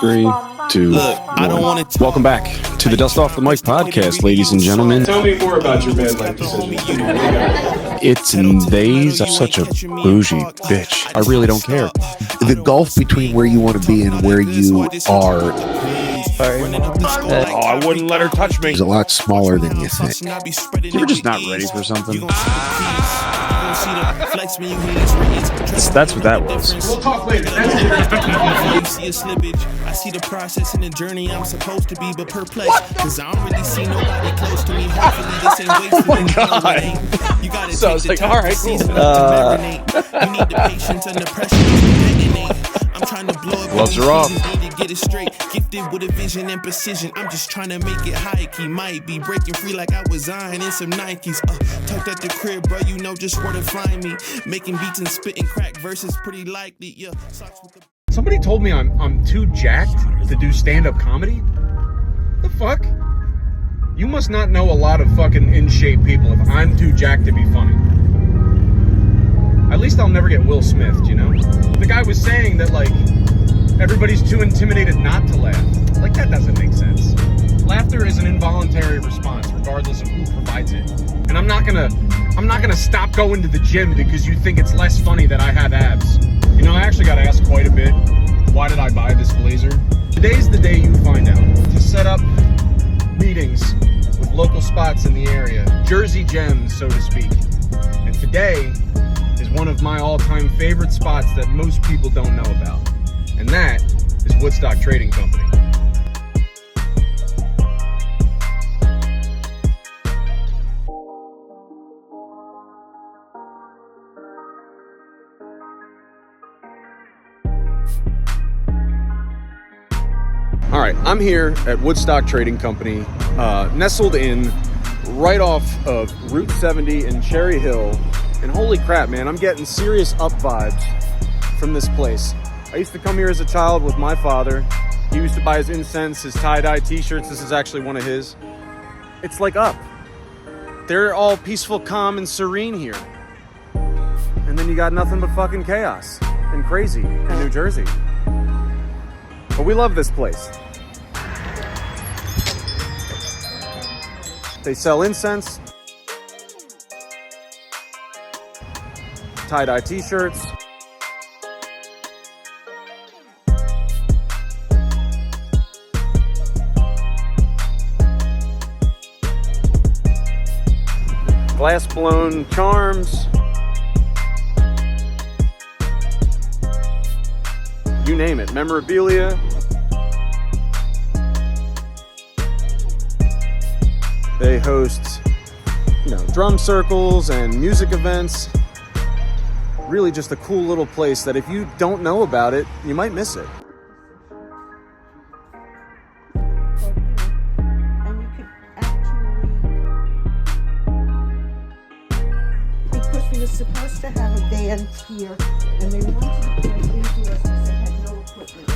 3, 2, Look, I don't want to. Welcome back to the Dust Off the Mic podcast, ladies and gentlemen. Tell me more about your bad life decisions. It's and they's such a bougie bitch. I really don't care. The gulf between where you want to be and where you are I wouldn't let her touch me. is a lot smaller than you think. You're just not ready for something. That's what that was. We'll talk later. I see the process and the journey I'm supposed to be, but perplexed. Because I don't really see nobody close to me. Hopefully this ain't wasted. Oh my God. You gotta So I was like, all right, cool. You need the patience and the pressure to detonate. I'm trying to blow up. Gloves are off. Need to get it straight. Gifted with a vision and precision. I'm just trying to make it high key. Might be breaking free like I was Zion in some Nikes. Tucked at the crib, bro. You know just where to find me. Making beats and spitting crack verses pretty likely. Yeah. Socks with the Somebody told me I'm too jacked to do stand-up comedy. The fuck? You must not know a lot of fucking in-shape people if I'm too jacked to be funny. At least I'll never get Will Smith, you know? The guy was saying that, like, everybody's too intimidated not to laugh. Like, that doesn't make sense. Laughter is an involuntary response, regardless of who provides it. And I'm not gonna stop going to the gym because you think it's less funny that I have abs. You know, I actually got asked quite a bit, why did I buy this blazer? Today's the day you find out. To set up meetings with local spots in the area, Jersey gems, so to speak. And today is one of my all-time favorite spots that most people don't know about. And that is Woodstock Trading Company. All right, I'm here at Woodstock Trading Company, nestled in right off of Route 70 in Cherry Hill. And holy crap, man, I'm getting serious up vibes from this place. I used to come here as a child with my father. He used to buy his incense, his tie-dye t-shirts. This is actually one of his. It's like up. They're all peaceful, calm, and serene here. And then you got nothing but fucking chaos and crazy in New Jersey. But we love this place. They sell incense, tie-dye t-shirts, glass-blown charms, you name it, memorabilia. They host, drum circles and music events. Really just a cool little place that if you don't know about it, you might miss it. And you could actually, because we were supposed to have a band here, and they wanted to put it into us because they had no equipment.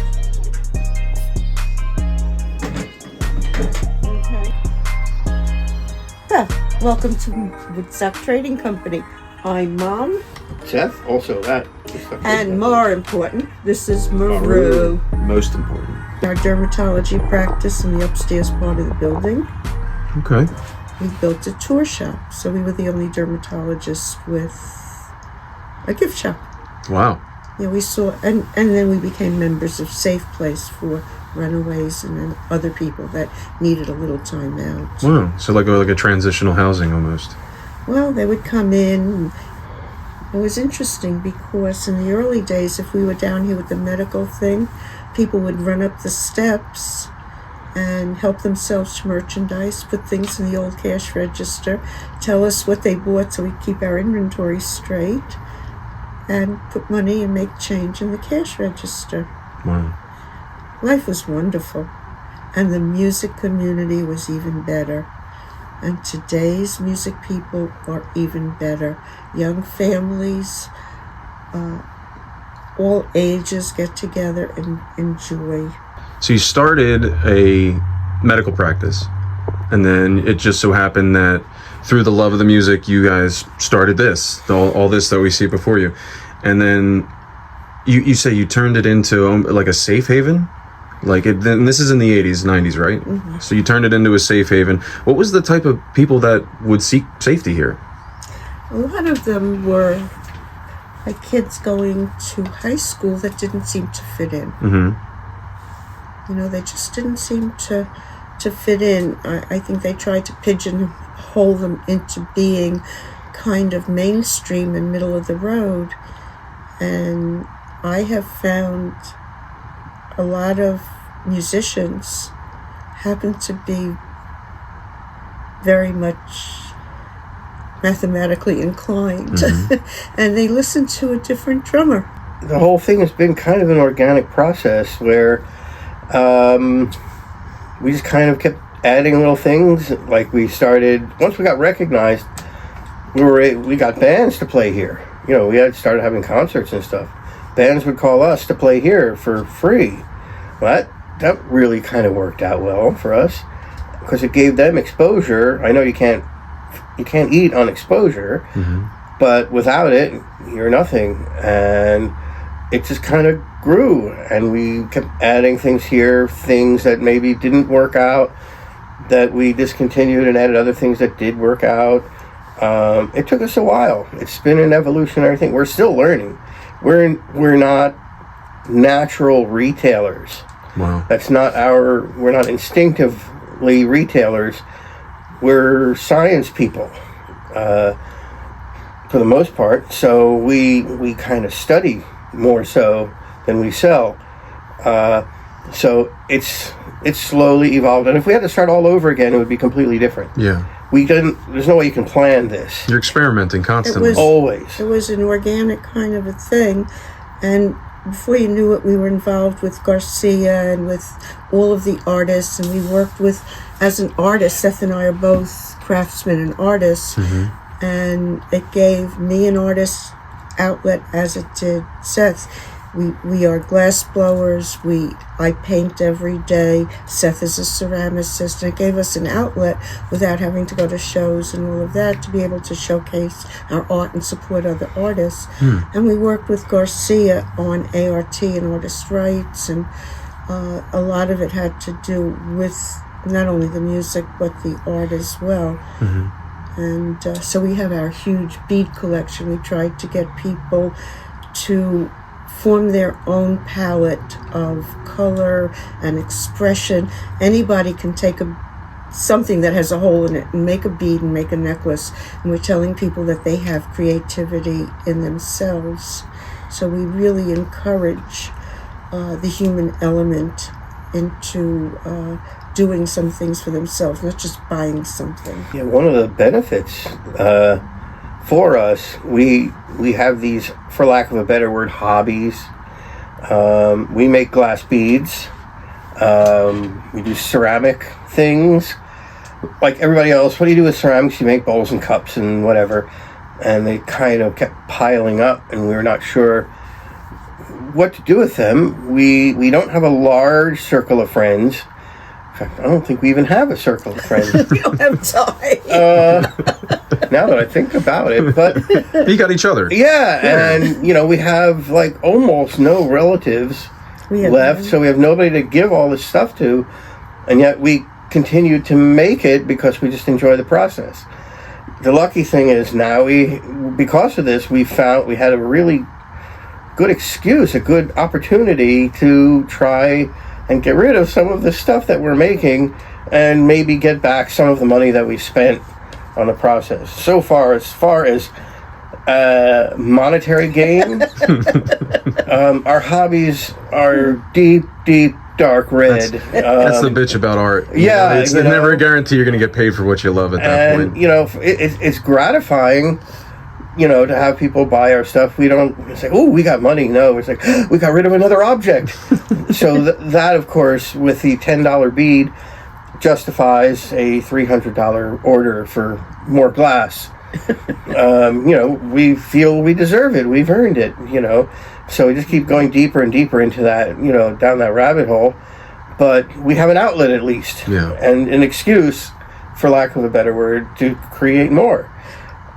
Okay. Welcome to Woodstock Trading Company. I'm Mom. Seth, also that. And more important, this is Maru. Most important. Our dermatology practice in the upstairs part of the building. Okay. We built a tour shop, so we were the only dermatologists with a gift shop. Wow. Yeah, we saw, and then we became members of Safe Place for runaways and then other people that needed a little time out. Wow. So like a transitional housing almost. Well, they would come in. It was interesting because in the early days, if we were down here with the medical thing, people would run up the steps and help themselves to merchandise, put things in the old cash register, tell us what they bought so we keep our inventory straight, and put money and make change in the cash register. Wow. Life was wonderful, and the music community was even better. And today's music people are even better. Young families, all ages get together and enjoy. So you started a medical practice, and then it just so happened that through the love of the music, you guys started this, all this that we see before you. And then you say you turned it into like a safe haven? Like it, then this is in the 80s, 90s, right? Mm-hmm. So you turned it into a safe haven. What was the type of people that would seek safety here? A lot of them were like kids going to high school that didn't seem to fit in. Mm-hmm. You know, they just didn't seem to fit in. I think they tried to pigeonhole them into being kind of mainstream and middle of the road. And I have found a lot of musicians happen to be very much mathematically inclined. Mm-hmm. And they listen to a different drummer. The whole thing has been kind of an organic process where we just kind of kept adding little things. Like we started, once we got recognized, we got bands to play here. You know, we had started having concerts and stuff. Bands would call us to play here for free. Well, that really kind of worked out well for us because it gave them exposure. I know you can't eat on exposure, but without it, you're nothing. And it just kind of grew, and we kept adding things here, things that maybe didn't work out, that we discontinued, and added other things that did work out. It took us a while. It's been an evolutionary thing. We're still learning. We're not natural retailers. Wow. We're not instinctively retailers. We're science people, for the most part. So we kind of study more so than we sell. So it's slowly evolved. And if we had to start all over again, it would be completely different. Yeah. There's no way you can plan this. You're experimenting constantly. Always. It was an organic kind of a thing. And before you knew it, we were involved with Garcia and with all of the artists. And we worked with, as an artist, Seth and I are both craftsmen and artists. Mm-hmm. And it gave me an artist outlet as it did Seth. We are glass blowers. I paint every day. Seth is a ceramicist, and it gave us an outlet without having to go to shows and all of that to be able to showcase our art and support other artists. And we worked with Garcia on ART and artist rights, and a lot of it had to do with not only the music but the art as well. And so we have our huge bead collection. We tried to get people to form their own palette of color and expression. Anybody can take something that has a hole in it and make a bead and make a necklace. And we're telling people that they have creativity in themselves. So we really encourage the human element into doing some things for themselves, not just buying something. Yeah, one of the benefits for us, we have these, for lack of a better word, hobbies. We make glass beads. We do ceramic things. Like everybody else, what do you do with ceramics? You make bowls and cups and whatever. And they kind of kept piling up, and we were not sure what to do with them. We don't have a large circle of friends. In fact, I don't think we even have a circle of friends. We don't have time. Now that I think about it, but You got each other. yeah, and we have like almost no relatives left, so we have nobody to give all this stuff to, and yet we continue to make it because we just enjoy the process. The lucky thing is now because of this, we found we had a really good excuse, a good opportunity to try and get rid of some of the stuff that we're making and maybe get back some of the money that we spent on the process. So far as monetary gain, our hobbies are deep, dark red. That's the bitch about art. Yeah, It's never a guarantee you're going to get paid for what you love at that point. It's gratifying, to have people buy our stuff. We don't say, oh, we got money. No, it's like, we got rid of another object. So that, of course, with the $10 bead, justifies a $300 order for more glass. We feel we deserve it. We've earned it, So we just keep going deeper and deeper into that, down that rabbit hole. But we have an outlet at least. Yeah. And an excuse, for lack of a better word, to create more.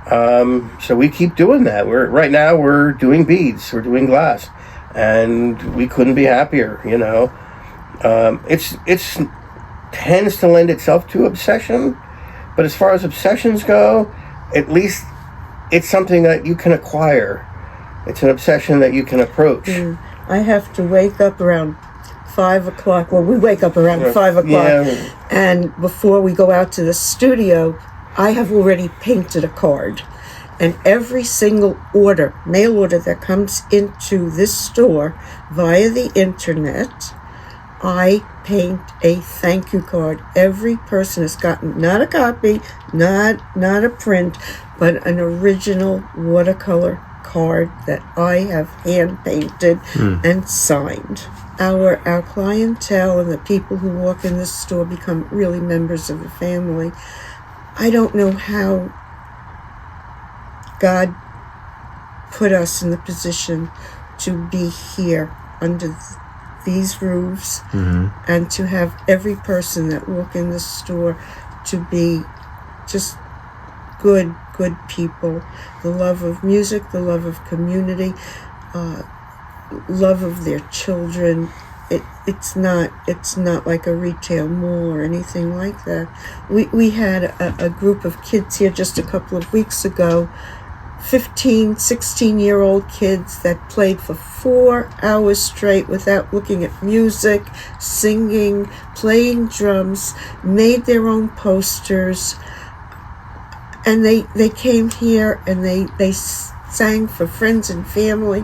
So we keep doing that. Right now we're doing beads. We're doing glass. and we couldn't be happier. You know, it's tends to lend itself to obsession, but as far as obsessions go, at least it's something that you can acquire. It's an obsession that you can approach. I have to wake up around 5 o'clock. Well, we wake up around 5 o'clock. Yeah. And before we go out to the studio, I have already painted a card. And every single mail order that comes into this store via the internet, I paint a thank you card. Every person has gotten not a copy, not a print, but an original watercolor card that I have hand painted and signed. Our clientele and the people who walk in this store become really members of the family. I don't know how God put us in the position to be here under these roofs and to have every person that walk in the store to be just good people. The love of music, the love of community, love of their children. It's not like a retail mall or anything like that. We had a group of kids here just a couple of weeks ago, 15, 16-year-old kids that played for 4 hours straight without looking at music, singing, playing drums, made their own posters, and they came here and they sang for friends and family.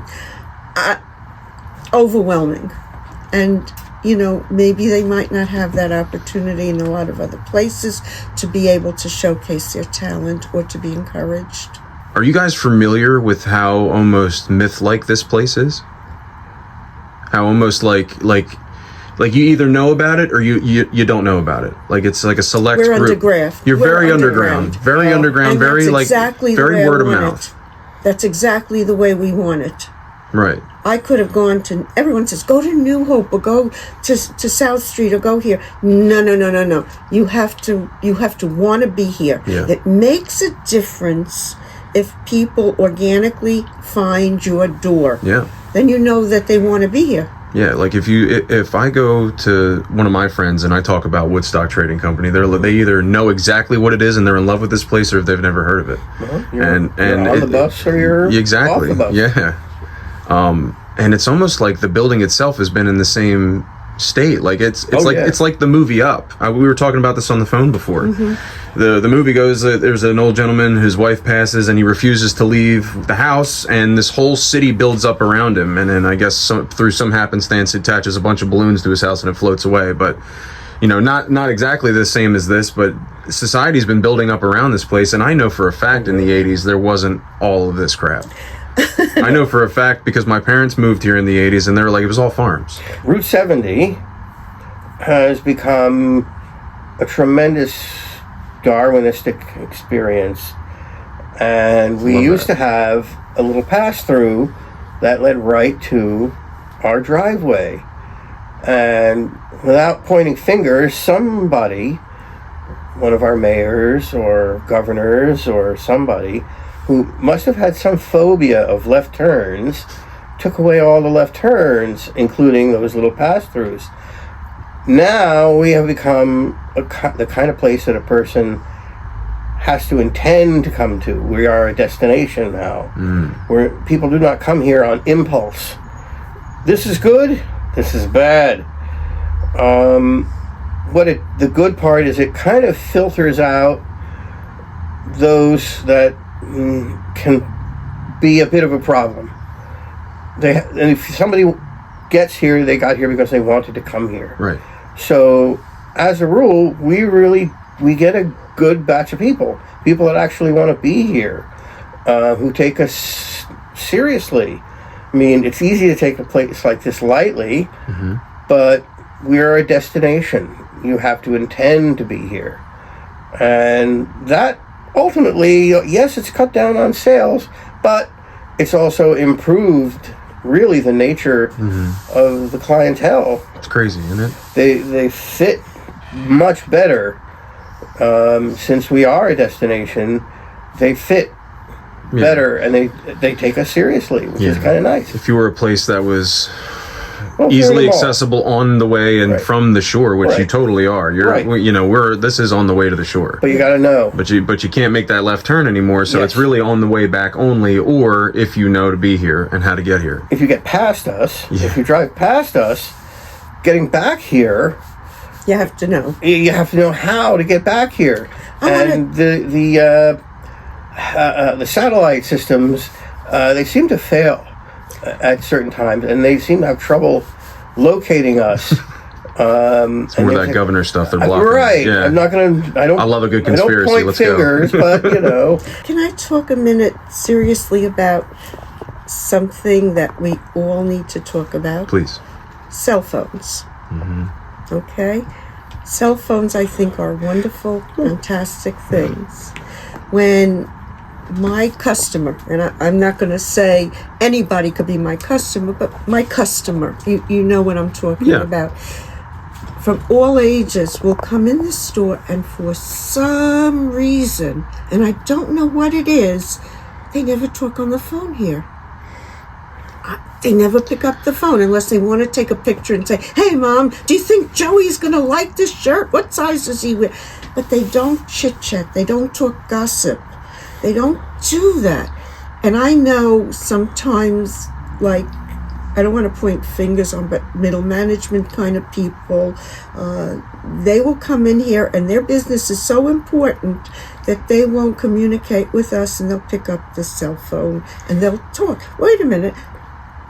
Overwhelming. And you know, maybe they might not have that opportunity in a lot of other places to be able to showcase their talent or to be encouraged. Are you guys familiar with how almost myth-like this place is? How almost like you either know about it or you don't know about it. Like it's like a select We're group. underground. You're We're very underground. Very underground. And Very that's like exactly very the way word I of want mouth. it. That's exactly the way we want it. Right. I could have gone to, everyone says, go to New Hope or go to South Street or go here. No. You have to want to be here. Yeah. It makes a difference if people organically find your door. Yeah. Then you know that they want to be here. Yeah, like if I go to one of my friends and I talk about Woodstock Trading Company, they either know exactly what it is and they're in love with this place, or if they've never heard of it. Well, you're on the bus or you're exactly off the bus. Yeah. And it's almost like the building itself has been in the same state. Like it's like the movie Up. We were talking about this on the phone before. The movie goes, there's an old gentleman whose wife passes and he refuses to leave the house, and this whole city builds up around him, and then I guess through some happenstance it attaches a bunch of balloons to his house and it floats away. But you know, not exactly the same as this, but society's been building up around this place, and I know for a fact in the 80s there wasn't all of this crap. I know for a fact because my parents moved here in the 80s and they were like, it was all farms. Route 70 has become a tremendous Darwinistic experience, and we used to have a little pass-through that led right to our driveway, and without pointing fingers, somebody, one of our mayors or governors or somebody who must have had some phobia of left turns, took away all the left turns, including those little pass-throughs. Now we have become the kind of place that a person has to intend to come to. We are a destination now, where people do not come here on impulse. This is good, this is bad. The good part is it kind of filters out those that can be a bit of a problem. And if somebody gets here, they got here because they wanted to come here. Right. So, as a rule, we get a good batch of people that actually want to be here, who take us seriously. I mean, it's easy to take a place like this lightly, but we're a destination. You have to intend to be here. And that ultimately, yes, it's cut down on sales, but it's also improved really the nature of the clientele. It's crazy, isn't it? They fit much better. Since we are a destination, they fit better, and they take us seriously, which is kind of nice. If you were a place that was Well, easily very small. accessible on the way and from the shore, which you Right. totally are. You're, Right. this is on the way to the shore. But you got to know. But you can't make that left turn anymore, so Yes. it's really on the way back only, or if you know to be here and how to get here. If you get past us, if you drive past us, getting back here, You have to know. you have to know how to get back here. And the satellite systems, they seem to fail at certain times, and they seem to have trouble locating us. It's more that governor stuff they're blocking. Right. Yeah. I'm not going to. I love a good conspiracy. I don't point Let's fingers, go. but you know. Can I talk a minute seriously about something that we all need to talk about? Please. Cell phones. Okay? Cell phones, I think, are wonderful, fantastic things. When my customer, and I'm not going to say anybody could be my customer, but my customer, you know what I'm talking about, from all ages will come in the store, and for some reason, and I don't know what it is, they never talk on the phone here. They never pick up the phone unless they want to take a picture and say, "Hey, Mom, do you think Joey's going to like this shirt? What size does he wear?" But they don't chit-chat. They don't talk gossip. They don't do that. And I know sometimes, like, I don't want to point fingers on, but middle management kind of people, they will come in here and their business is so important that they won't communicate with us, and they'll pick up the cell phone and they'll talk. Wait a minute.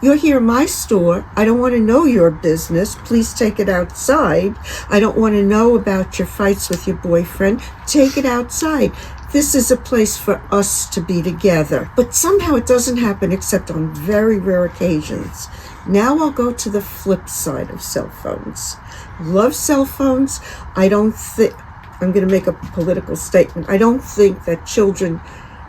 You're here in my store. I don't want to know your business. Please take it outside. I don't want to know about your fights with your boyfriend. Take it outside. This is a place for us to be together. But somehow it doesn't happen except on very rare occasions. Now I'll go to the flip side of cell phones. Love cell phones. I don't think, I'm going to make a political statement. I don't think that children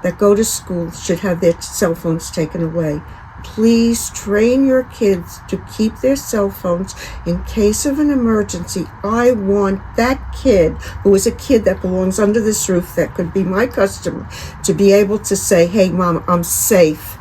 that go to school should have their cell phones taken away. Please train your kids to keep their cell phones in case of an emergency. I want that kid, who is a kid that belongs under this roof, that could be my customer, to be able to say, "Hey, Mom, I'm safe.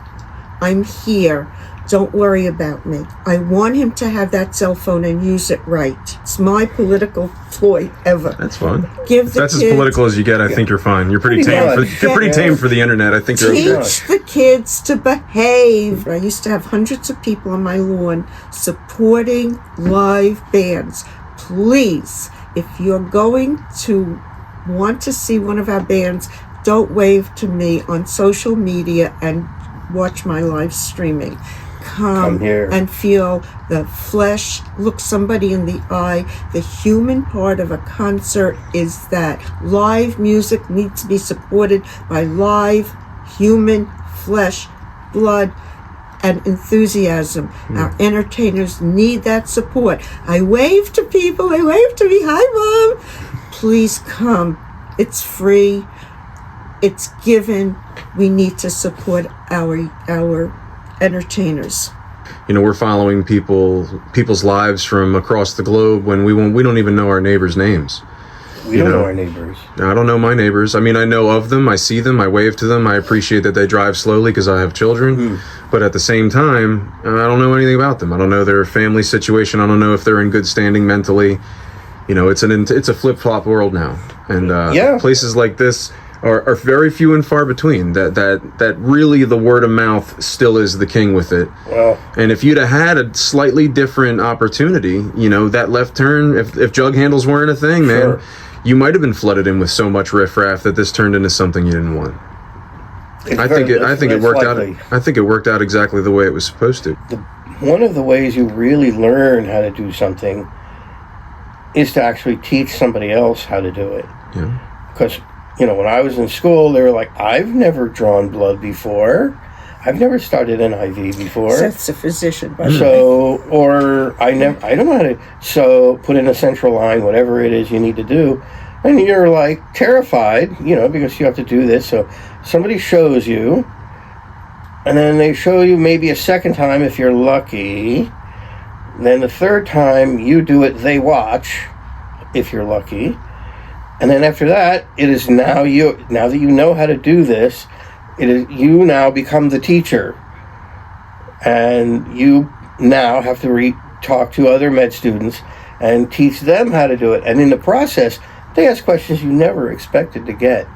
I'm here. Don't worry about me." I want him to have that cell phone and use it right. It's my political ploy ever. That's fine. Give the That's as kids, political as you get. I think you're fine. You're pretty tame. You're pretty tame for the internet. I think you're okay. teach the kids to behave. I used to have hundreds of people on my lawn supporting live bands. Please, if you're going to want to see one of our bands, don't wave to me on social media and watch my live streaming. Come here and feel the flesh, look somebody in the eye. The human part of a concert is that live music needs to be supported by live human flesh, blood, and enthusiasm. Our entertainers need that support. I wave to people. They wave to me. "Hi, Mom." Please come. It's free. It's given. We need to support our entertainers. You know, we're following people's lives from across the globe when we don't even know our neighbors' names. We don't know our neighbors. I don't know my neighbors. I mean, I know of them. I see them. I wave to them. I appreciate that they drive slowly because I have children. But at the same time, I don't know anything about them. I don't know their family situation. I don't know if they're in good standing mentally. You know, it's a flip-flop world now. And places like this are very few and far between. That really the word of mouth still is the king with it. Well, and if you'd have had a slightly different opportunity, you know, that left turn, if jug handles weren't a thing, man, you might have been flooded in with so much riffraff that this turned into something you didn't want. I think it worked out. I think it worked out exactly the way it was supposed to. One of the ways you really learn how to do something is to actually teach somebody else how to do it. Yeah. Because, you know, when I was in school, they were like, "I've never drawn blood before. I've never started an IV before." That's a physician, by the way. So, or I don't know how to, so put in a central line, whatever it is you need to do. And you're like terrified, you know, because you have to do this. So somebody shows you, and then they show you maybe a second time if you're lucky. Then the third time you do it, they watch, if you're lucky. And then after that, it is now that you know how to do this, It is, you now become the teacher, and you now have to talk to other med students and teach them how to do it. And in the process, they ask questions you never expected to get.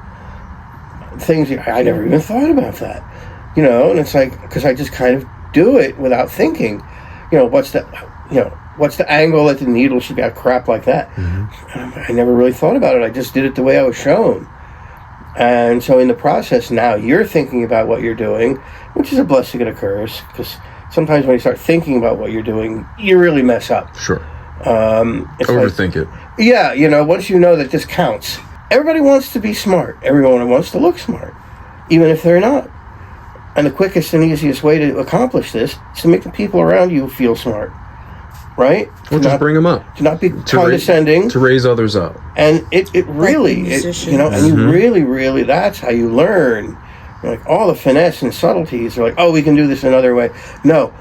Things I never even thought about that, and it's like, because I just kind of do it without thinking, what's the angle at the needle should got crap like that. I never really thought about it. I just did it the way I was shown. And so in the process now, you're thinking about what you're doing, which is a blessing and a curse, because sometimes when you start thinking about what you're doing, you really mess up. Sure. Overthink it. Yeah, once you know that this counts. Everybody wants to be smart. Everyone wants to look smart, even if they're not. And the quickest and easiest way to accomplish this is to make the people around you feel smart, right? Or just bring them up. To not be condescending. To raise others up. And it really, and you really, that's how you learn. Like, all the finesse and subtleties are like, oh, we can do this another way. No,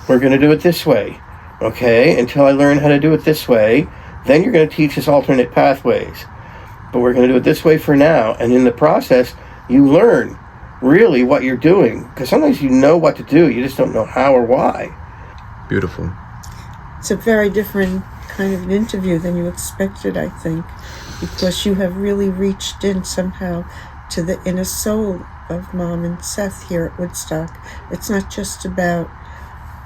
we're going to do it this way. Okay, until I learn how to do it this way, then you're going to teach us alternate pathways. But we're going to do it this way for now. And in the process, you learn really what you're doing. Because sometimes you know what to do, you just don't know how or why. Beautiful. It's a very different kind of an interview than you expected, I think, because you have really reached in somehow to the inner soul of Mom and Seth here at Woodstock. It's not just about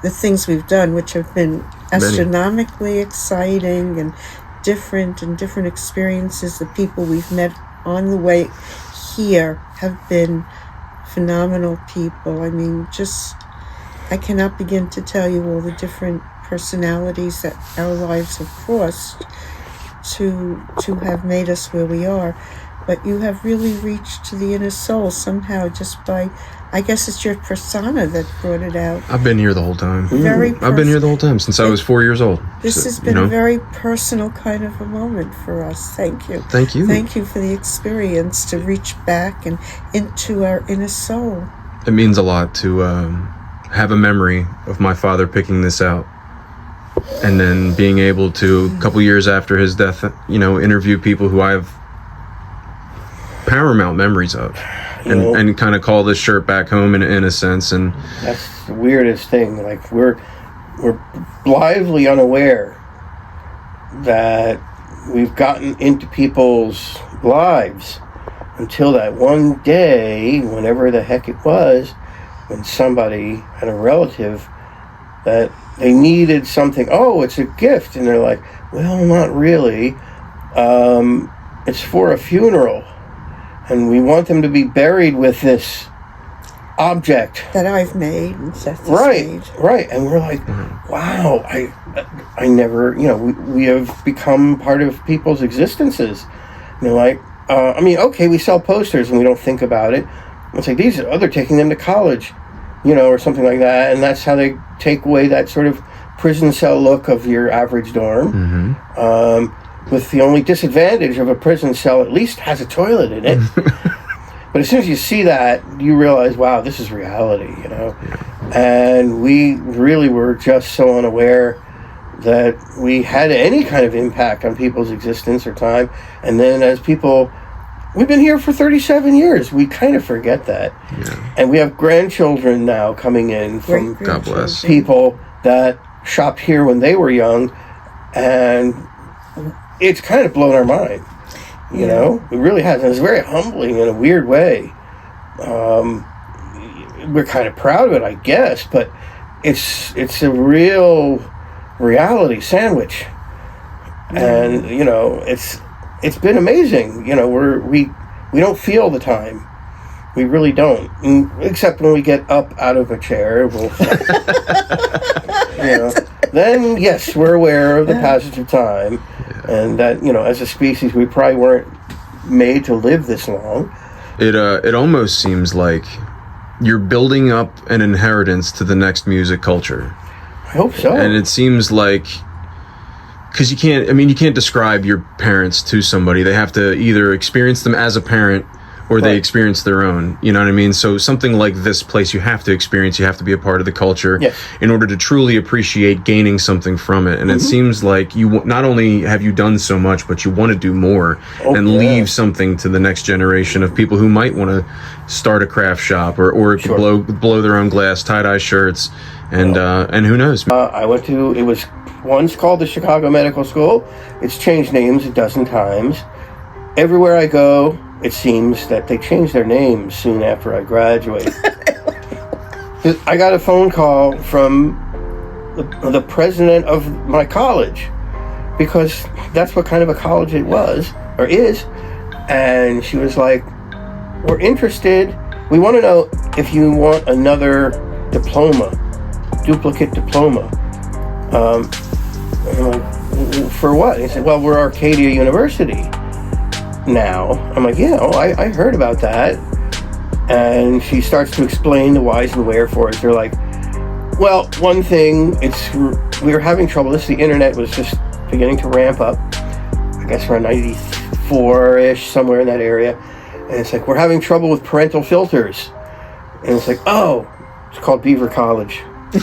the things we've done, which have been astronomically exciting and different experiences. The people we've met on the way here have been phenomenal people. I mean, I cannot begin to tell you all the different personalities that our lives have crossed to have made us where we are. But you have really reached to the inner soul somehow, just by, I guess it's your persona that brought it out. I've been here the whole time. I've been here the whole time since I was 4 years old. This has been a very personal kind of a moment for us. Thank you. Thank you. Thank you for the experience to reach back and into our inner soul. It means a lot to have a memory of my father picking this out, and then being able to, a couple years after his death, interview people who I have paramount memories of, and kind of call this shirt back home in a sense. And that's the weirdest thing. Like, we're blithely unaware that we've gotten into people's lives until that one day, whenever the heck it was, when somebody had a relative that they needed something. Oh, it's a gift. And they're like, well, not really. It's for a funeral. And we want them to be buried with this object that I've made and Seth has made. Right. And we're like, wow, I never, we have become part of people's existences. And they're like, okay, we sell posters and we don't think about it. It's like, they're taking them to college, or something like that. And that's how they take away that sort of prison cell look of your average dorm. With the only disadvantage of a prison cell, at least has a toilet in it. But as soon as you see that, you realize, wow, this is reality, And we really were just so unaware that we had any kind of impact on people's existence or time. And then as people, we've been here for 37 years. We kind of forget that. Yeah. And we have grandchildren now coming in from God bless people that shopped here when they were young. And it's kind of blown our mind, It really has. And it's very humbling in a weird way. We're kind of proud of it, I guess, but it's a real reality sandwich. And, it's been amazing. We don't feel the time. We really don't. Except when we get up out of a chair, then yes, we're aware of the passage of time. And that, as a species, we probably weren't made to live this long. It almost seems like you're building up an inheritance to the next music culture. I hope so. And it seems like, because you can't describe your parents to somebody. They have to either experience them as a parent or they experience their own. You know what I mean? So something like this place you have to experience, you have to be a part of the culture in order to truly appreciate gaining something from it. And it seems like you not only have you done so much, but you want to do more and leave something to the next generation of people who might want to start a craft shop or blow their own glass, tie-dye shirts, and who knows? I went to, it was once called the Chicago Medical School. It's changed names a dozen times. Everywhere I go, it seems that they change their names soon after I graduate. I got a phone call from the president of my college, because that's what kind of a college it was, or is. And she was like, we're interested. We want to know if you want another duplicate diploma. I'm like, for what? He said, well, we're Arcadia University now. I'm like, yeah, I heard about that. And she starts to explain the whys and wherefores. They're like, well, one thing, we were having trouble. The internet was just beginning to ramp up. I guess around 94-ish, somewhere in that area. And it's like, we're having trouble with parental filters. And it's like, oh, it's called Beaver College. And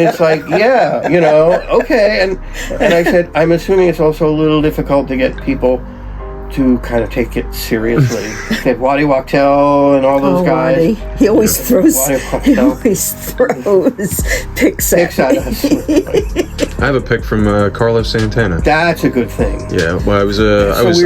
it's like, yeah, okay. And I said, I'm assuming it's also a little difficult to get people to kind of take it seriously. That Waddy Wachtel and all those guys. Waddy. He always throws picks at us. I have a pick from Carlos Santana. That's a good thing. Yeah, well,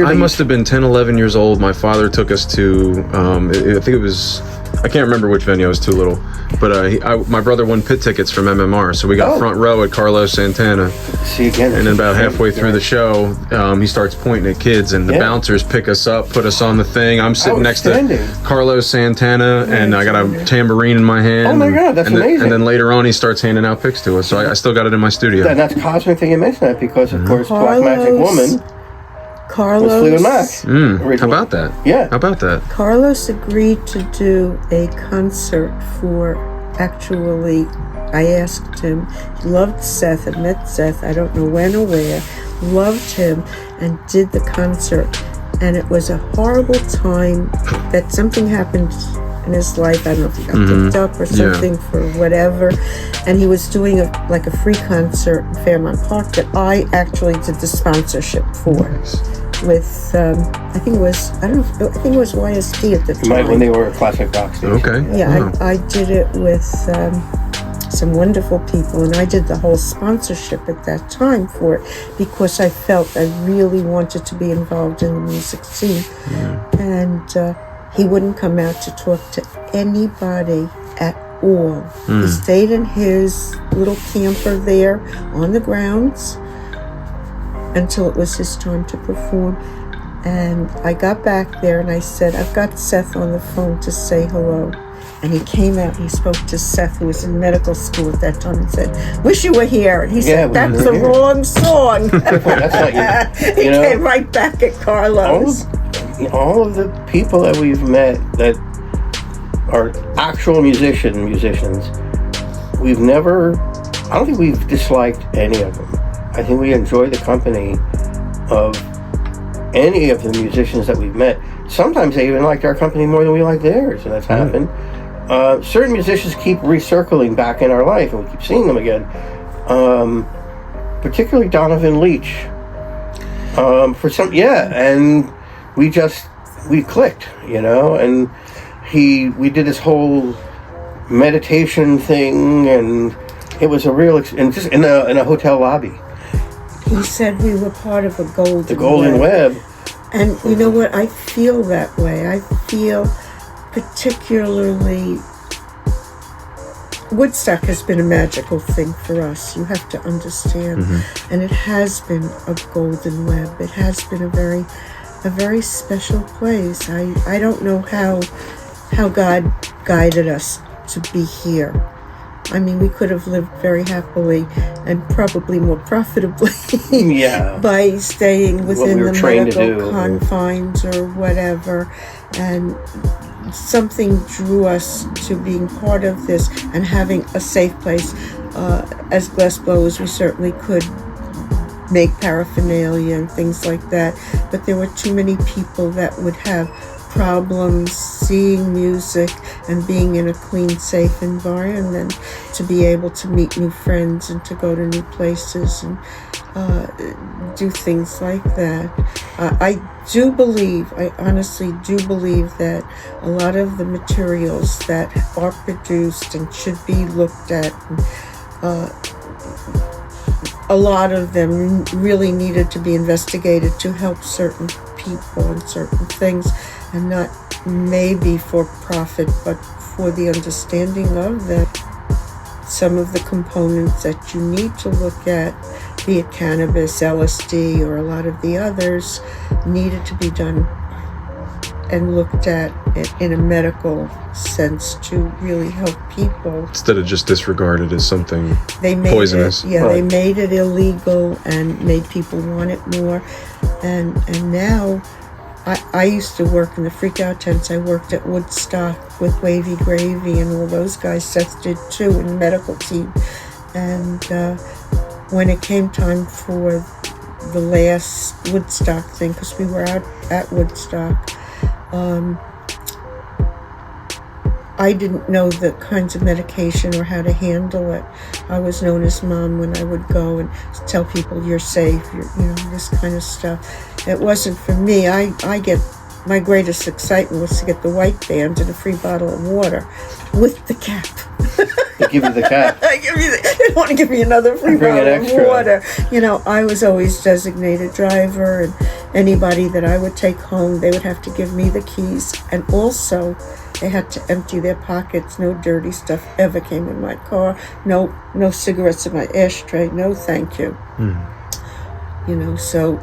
I must have been 10, 11 years old. My father took us to, I think it was, I can't remember which venue, I was too little. But my brother won pit tickets from MMR, so we got front row at Carlos Santana. See again. And then about halfway through the show, he starts pointing at kids, and the bouncers pick us up, put us on the thing. I'm sitting next to Carlos Santana, and I got a tambourine in my hand. Oh my God, that's amazing. And then later on, he starts handing out picks to us, so I still got it in my studio. And that's cosmic that you mentioned that, because, of course, Black Magic Woman Carlos was Fleetwood Mac. How about that? Yeah. How about that? Carlos agreed to do a concert for, actually, I asked him, he loved Seth, I met Seth, I don't know when or where, loved him, and did the concert. And it was a horrible time that something happened in his life. I don't know if he got picked up or something for whatever. And he was doing a free concert in Fairmount Park that I actually did the sponsorship for. With I think it was YST at the time. When they were a classic rock station. Okay. Yeah, I did it with some wonderful people, and I did the whole sponsorship at that time for it because I felt I really wanted to be involved in the music scene. And he wouldn't come out to talk to anybody at all. He stayed in his little camper there on the grounds until it was his time to perform. And I got back there and I said, I've got Seth on the phone to say hello. And he came out and he spoke to Seth, who was in medical school at that time, and said, wish you were here. And he said, that's the wrong song. That's not you. He came right back at Carlos. All of the people that we've met that are actual musicians, I don't think we've disliked any of them. I think we enjoy the company of any of the musicians that we've met. Sometimes they even liked our company more than we like theirs, and that's happened. Certain musicians keep recircling back in our life, and we keep seeing them again. Particularly Donovan Leach. And we clicked, and we did this whole meditation thing, and it was a real, and just in a hotel lobby. He said we were part of the golden web. And you know what? I feel that way. I feel particularly Woodstock has been a magical thing for us. You have to understand. And it has been a golden web. It has been a very special place. I don't know how God guided us to be here. I mean, we could have lived very happily and probably more profitably by staying within the medical confines or whatever. And something drew us to being part of this and having a safe place. As glass blowers, we certainly could make paraphernalia and things like that. But there were too many people that would have problems seeing music and being in a clean, safe environment to be able to meet new friends and to go to new places and do things like that. I honestly do believe that a lot of the materials that are produced and should be looked at, a lot of them really needed to be investigated to help certain people and certain things, and not maybe for profit, but for the understanding of them. Some of the components that you need to look at, be it cannabis, LSD, or a lot of the others, needed to be done and looked at in a medical sense to really help people. Instead of just disregarded as something they made poisonous. They made it illegal and made people want it more. And now, I used to work in the freak-out tents. I worked at Woodstock with Wavy Gravy and all those guys. Seth did too, in the medical team. And when it came time for the last Woodstock thing, because we were out at Woodstock, I didn't know the kinds of medication or how to handle it. I was known as Mom when I would go and tell people you're safe, this kind of stuff. It wasn't for me. My greatest excitement was to get the white band and a free bottle of water with the cap. They give you the cap. They didn't want to give me another free bottle of water. I was always designated driver, and anybody that I would take home, they would have to give me the keys, and also they had to empty their pockets. No dirty stuff ever came in my car. No cigarettes in my ashtray. No, thank you. So,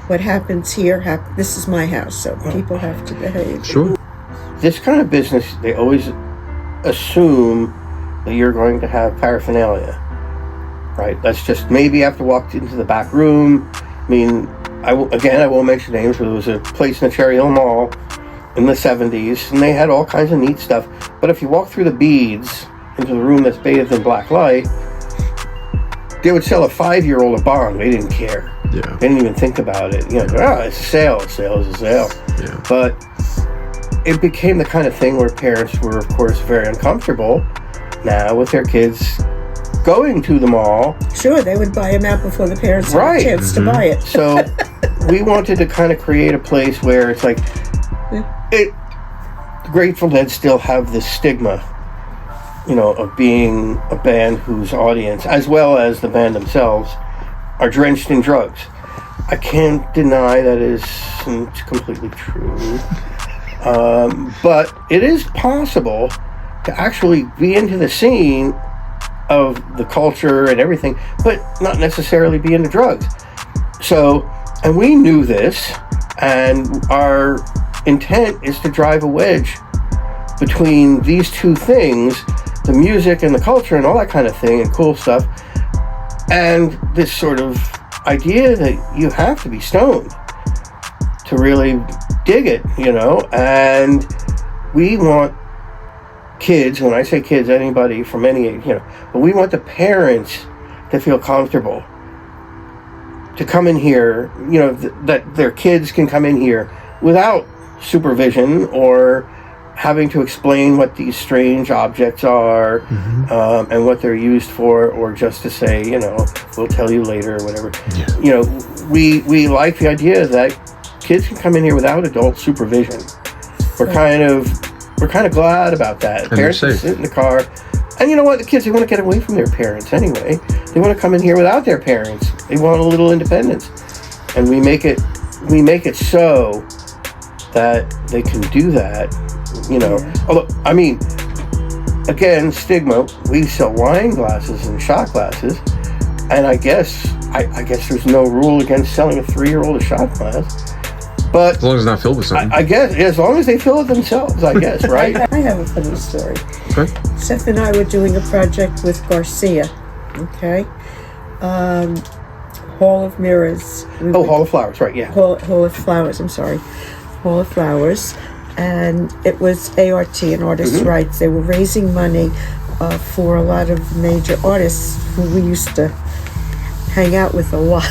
what happens here, this is my house, so people have to behave. Sure. This kind of business, they always assume that you're going to have paraphernalia, right? That's just, maybe you have to walk into the back room. I mean, I won't mention names, but there was a place in the Cherry Hill Mall in the 70s, and they had all kinds of neat stuff. But if you walk through the beads into the room that's bathed in black light, they would sell a 5-year-old a bong. They didn't care. Yeah. They didn't even think about it. It's a sale. A sale is a sale. Yeah. But it became the kind of thing where parents were, of course, very uncomfortable now with their kids going to the mall. Sure, they would buy them out before the parents had a chance to buy it. So we wanted to kind of create a place where it's like, Grateful Dead still have this stigma, of being a band whose audience, as well as the band themselves, are drenched in drugs. I can't deny that isn't completely true. But it is possible to actually be into the scene of the culture and everything, but not necessarily be into drugs. So, and we knew this, and our intent is to drive a wedge between these two things, the music and the culture and all that kind of thing and cool stuff, and this sort of idea that you have to be stoned to really dig it, and we want kids, when I say kids, anybody from any age, but we want the parents to feel comfortable to come in here, that their kids can come in here without supervision or having to explain what these strange objects are, and what they're used for, or just to say, we'll tell you later or whatever. Yeah. We like the idea that kids can come in here without adult supervision. We're kind of glad about that. And parents can sit in the car, and you know what? The kids, they want to get away from their parents anyway. They want to come in here without their parents. They want a little independence, and we make it so that they can do that. Although, I mean, again, stigma. We sell wine glasses and shot glasses, and I guess there's no rule against selling a 3-year-old a shot glass. But as long as it's not filled with something. I guess, as long as they fill it themselves, I guess, right? I have a funny story. Okay. Seth and I were doing a project with Garcia, okay? Hall of Mirrors. Hall of Flowers, right, yeah. Hall of Flowers, I'm sorry. Hall of Flowers. And it was ART and artists' rights. They were raising money for a lot of major artists who we used to hang out with a lot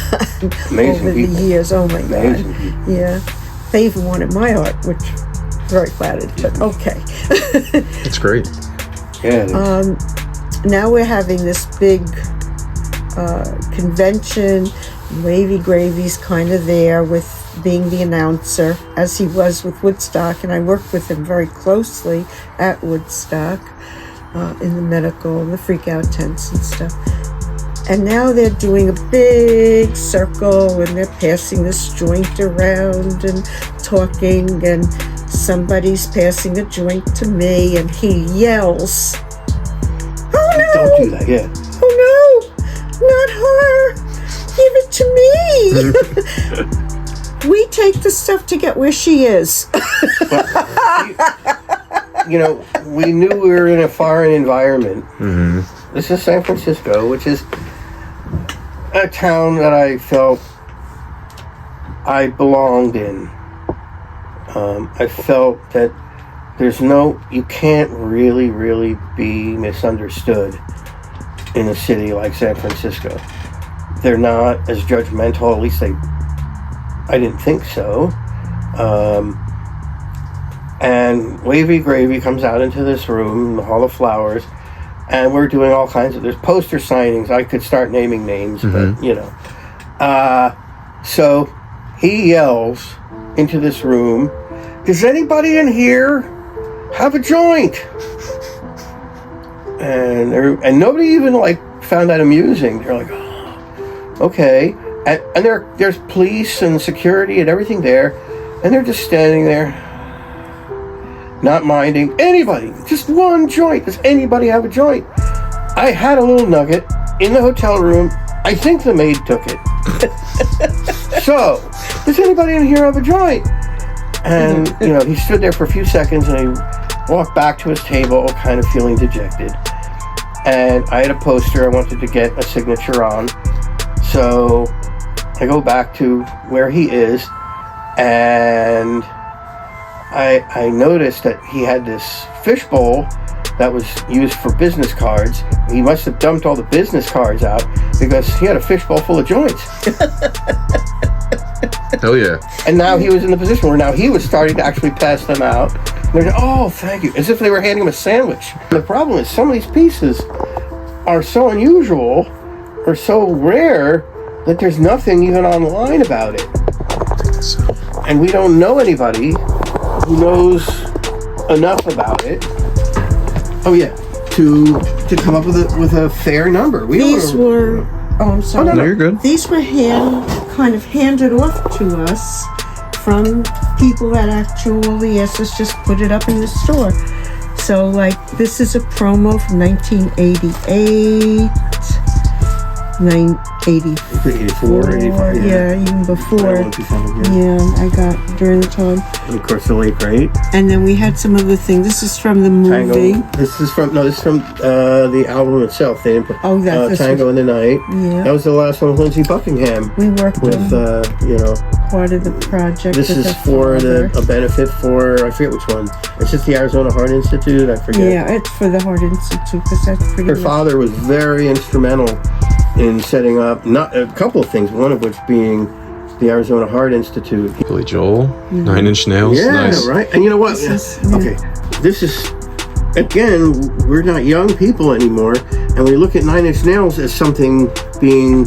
Amazing over people. the years. Oh my Amazing God. people. Yeah. They even wanted my art, which very flattered, but okay. It's great. Yeah. It is. Now we're having this big convention. Wavy Gravy's kind of there with being the announcer, as he was with Woodstock, and I worked with him very closely at Woodstock in the medical and the freak out tents and stuff. And now they're doing a big circle and they're passing this joint around and talking, and somebody's passing a joint to me and he yells, "Oh no! Don't do that. Yeah. Oh no! Not her! Give it to me!" We take the stuff to get where she is. You know, we knew we were in a foreign environment. This is San Francisco, which is a town that I felt I belonged in. I felt that you can't really be misunderstood in a city like San Francisco. They're not as judgmental, at least I didn't think so. And Wavy Gravy comes out into this room, the Hall of Flowers, and we're doing all kinds of, there's poster signings. I could start naming names, but you know. So he yells into this room, "Does anybody in here have a joint?" And nobody even found that amusing. They're like, "Oh, okay." And there's police and security and everything there, and they're just standing there, not minding anybody. Just one joint. Does anybody have a joint? I had a little nugget in the hotel room. I think the maid took it. So, does anybody in here have a joint? And, he stood there for a few seconds and he walked back to his table, kind of feeling dejected. And I had a poster I wanted to get a signature on. So, I go back to where he is, and I noticed that he had this fishbowl that was used for business cards. He must have dumped all the business cards out because he had a fishbowl full of joints. Hell yeah. And now he was in the position where now he was starting to actually pass them out. And they're like, "Oh, thank you," as if they were handing him a sandwich. The problem is some of these pieces are so unusual or so rare that there's nothing even online about it. And we don't know anybody who knows enough about it. Oh yeah, to come up with a fair number. These were. Oh, I'm sorry. Oh, No, you're good. These were kind of handed off to us from people that actually asked us just put it up in the store. So, this is a promo from 1988, 84, 85, yeah, even before. Yeah, I got during the time. And of course, the late great And then we had some other thing. This is from the movie. Tango. This is from the album itself. They didn't put This Tango in the Night. Yeah. That was the last one with Lindsey Buckingham. We worked with on part of the project. This with is her for father. a benefit for, I forget which one. It's just the Arizona Heart Institute. I forget. Yeah, it's for the Heart Institute because that's pretty. Her much- father was very instrumental in setting up not a couple of things. One of which being the Arizona Heart Institute. Billy Joel, 9 Inch Nails. Yeah, Nice. right. And you know what? Okay, this is, again, we're not young people anymore, and we look at 9 Inch Nails as something being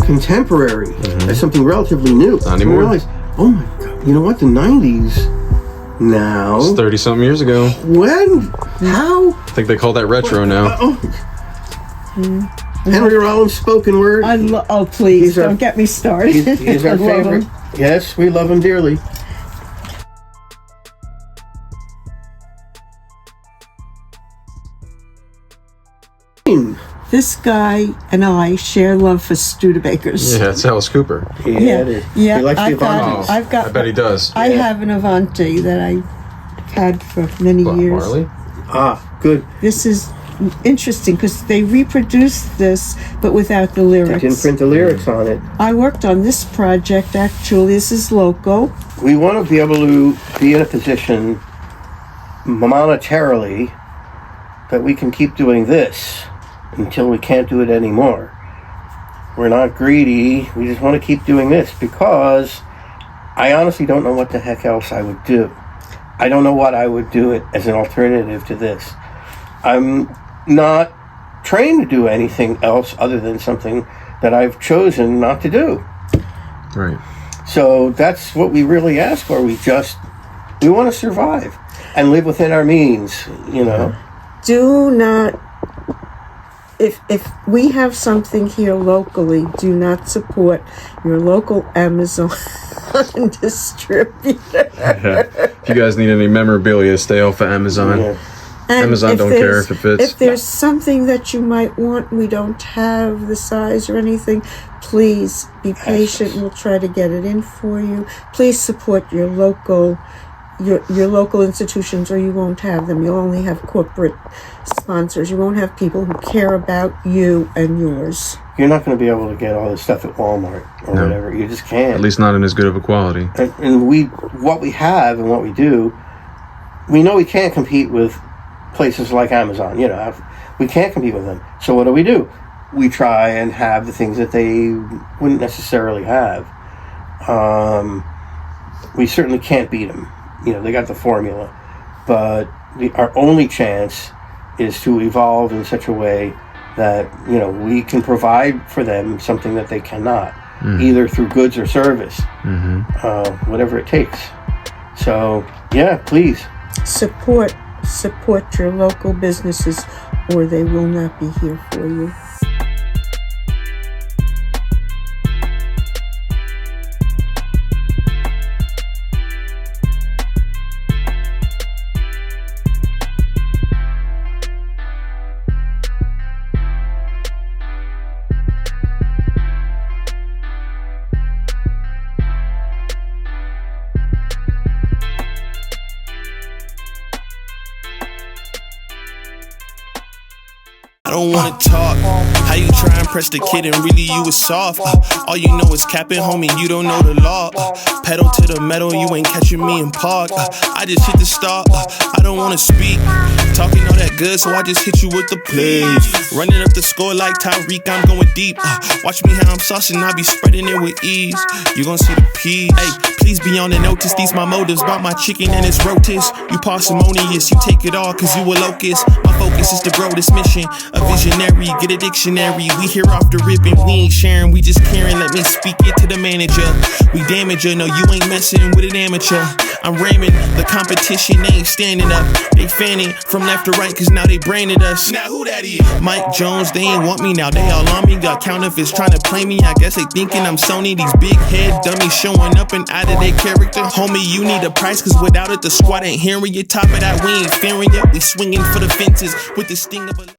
contemporary, as something relatively new. Not anymore. We realize, oh my God, you know what? The 90s now. It's 30-something years ago. When? How? I think they call that retro now. Henry Rollins' spoken word. Oh, please, He's our- don't get me started. He's our I love favorite. him. Yes, we love him dearly. This guy and I share love for Studebakers. Yeah, it's Alice Cooper. Yeah, it is. Yeah, He likes the I've got- Avantis. I've got- I bet he does. I have an Avanti that I had for many What, years. Marley? Ah, good. This is interesting because they reproduced this but without the They lyrics. didn't print the lyrics on it. I worked on this project actually. This is local. We want to be able to be in a position monetarily that we can keep doing this until we can't do it anymore. We're not greedy. We just want to keep doing this because I honestly don't know what the heck else I would do. I don't know what I would do it as an alternative to this. I'm not trained to do anything else other than something that I've chosen not to do. Right. So that's what we really ask for. We want to survive and live within our means, you know. Do not, if we have something here locally, do not support your local Amazon distributor. If you guys need any memorabilia, stay off of Amazon. Yeah. And Amazon don't care if it fits. If there's something that you might want, we don't have the size or anything, please be patient. We'll try to get it in for you. Please support your local institutions, or you won't have them. You'll only have corporate sponsors. You won't have people who care about you and yours. You're not going to be able to get all this stuff at Walmart or whatever. You just can't. At least not in as good of a quality. And what we have and what we do, we know we can't compete with places like Amazon. You know, we can't compete with them. So what do? We try and have the things that they wouldn't necessarily have. We certainly can't beat them. You know, they got the formula. But our only chance is to evolve in such a way that, you know, we can provide for them something that they cannot, either through goods or service, whatever it takes. So, yeah, please. Support your local businesses, or they will not be here for you. I don't wanna talk. How you try and press the kid and really you was soft. All you know is capping, homie, you don't know the law. Pedal to the metal, you ain't catching me in park. I just hit the stop, I don't wanna speak. Talking all that good, so I just hit you with the plays. Running up the score like Tyreek, I'm going deep. Watch me how I'm saucing, I be spreading it with ease. You gon' see the P's. Hey, please be on the notice, these my motives. Bought my chicken and it's rotis. You parsimonious, you take it all cause you a locust. My focus is to grow this mission. A visionary, get a dictionary. We here off the rip and we ain't sharing, we just caring. Let me speak it to the manager. We damage her, no you ain't messing with an amateur. I'm ramming, the competition ain't standing up. They fanning from left to right cause now they branded us. Now who that is? Mike Jones, they ain't want me now, they all on me. Got counterfeits trying to play me, I guess they thinking I'm Sony. These big head dummies showing up and out of their character. Homie, you need a price cause without it the squad ain't hearing you. Top of that, we ain't fearing yet. We swinging for the fences with the sting of a